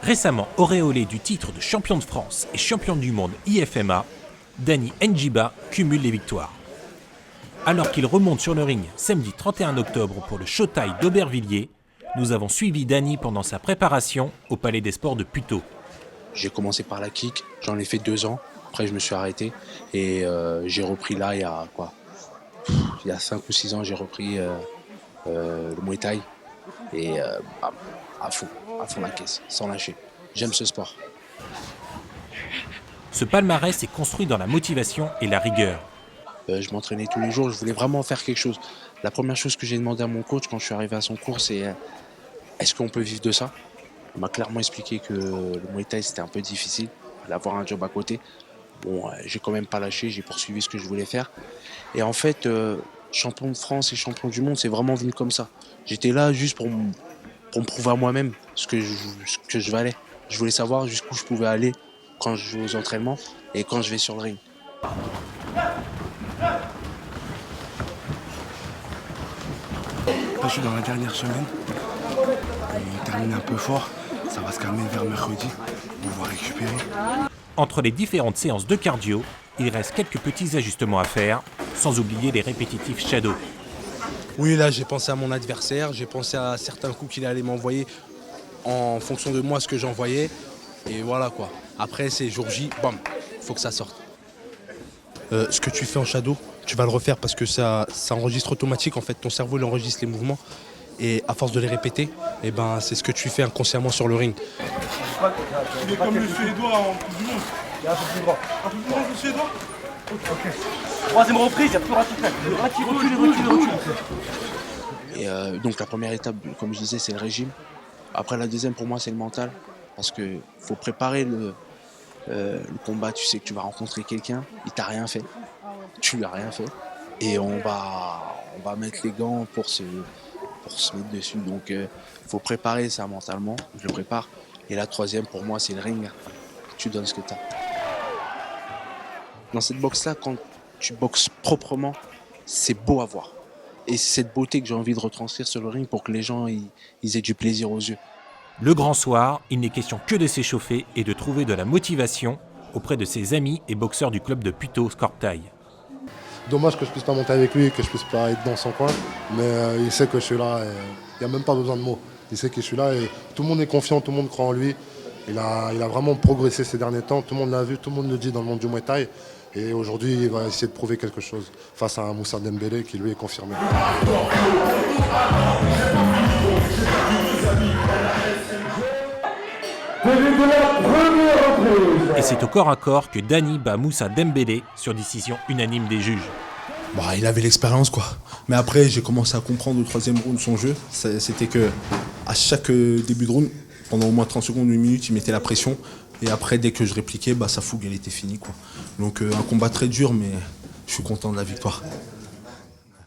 Récemment auréolé du titre de champion de France et champion du monde IFMA, Danny N'Djiba cumule les victoires. Alors qu'il remonte sur le ring samedi 31 octobre pour le Showtime d'Aubervilliers, nous avons suivi Danny pendant sa préparation au Palais des Sports de Puteaux. J'ai commencé par la kick, j'en ai fait 2 ans, après je me suis arrêté et j'ai repris là il y a 5 ou 6 ans, j'ai repris le Muay Thai et à fond la caisse, sans lâcher. J'aime ce sport. Ce palmarès est construit dans la motivation et la rigueur. Je m'entraînais tous les jours, je voulais vraiment faire quelque chose. La première chose que j'ai demandé à mon coach quand je suis arrivé à son cours, c'est est-ce qu'on peut vivre de ça? Il m'a clairement expliqué que le Muay Thai c'était un peu difficile, d'avoir un job à côté. Bon, j'ai quand même pas lâché, j'ai poursuivi ce que je voulais faire. Et en fait, champion de France et champion du monde, c'est vraiment venu comme ça. J'étais là juste pour me prouver à moi-même ce que je valais. Je voulais savoir jusqu'où je pouvais aller quand je vais aux entraînements et quand je vais sur le ring. Là, je suis dans la dernière semaine. On termine un peu fort. Ça va se calmer vers mercredi. On va récupérer. Entre les différentes séances de cardio, il reste quelques petits ajustements à faire, sans oublier les répétitifs shadow. Oui, là, j'ai pensé à mon adversaire, j'ai pensé à certains coups qu'il allait m'envoyer en fonction de moi, ce que j'envoyais. Et voilà quoi. Après, c'est jour J, bam, faut que ça sorte. Ce que tu fais en shadow, tu vas le refaire parce que ça enregistre automatique. En fait, ton cerveau il enregistre les mouvements. Et à force de les répéter, eh ben, c'est ce que tu fais inconsciemment sur le ring. Il est comme le Suédois en Coupe du Monde. Il est un peu plus grand. Un peu plus grand que le Suédois. Ok. Troisième reprise, il y a plus rien qui fait. Recule. Et donc la première étape, comme je disais, c'est le régime. Après la deuxième, pour moi, c'est le mental. Parce qu'il faut préparer le combat. Tu sais que tu vas rencontrer quelqu'un, il t'a rien fait. Tu lui as rien fait. Et on va mettre les gants pour se mettre dessus. Donc faut préparer ça mentalement. Je le prépare. Et la troisième, pour moi, c'est le ring. Tu donnes ce que tu as. Dans cette boxe-là, quand tu boxes proprement, c'est beau à voir. Et c'est cette beauté que j'ai envie de retranscrire sur le ring pour que les gens ils aient du plaisir aux yeux. Le grand soir, il n'est question que de s'échauffer et de trouver de la motivation auprès de ses amis et boxeurs du club de Puteaux Scorptail. Dommage que je puisse pas monter avec lui, que je puisse pas être dans son coin, mais il sait que je suis là et il n'y a même pas besoin de mots. Il sait que je suis là et tout le monde est confiant, tout le monde croit en lui. Il a vraiment progressé ces derniers temps, tout le monde l'a vu, tout le monde le dit dans le monde du Muay Thai. Et aujourd'hui, il va essayer de prouver quelque chose face à un Moussa Dembélé qui lui est confirmé. Et c'est au corps à corps que Danny bat Moussa Dembélé sur décision unanime des juges. Bah, il avait l'expérience quoi. Mais après, j'ai commencé à comprendre au troisième round son jeu. C'était que à chaque début de round, pendant au moins 30 secondes, 1 minute, il mettait la pression. Et après, dès que je répliquais, sa fougue, elle était finie quoi. Donc un combat très dur, mais je suis content de la victoire.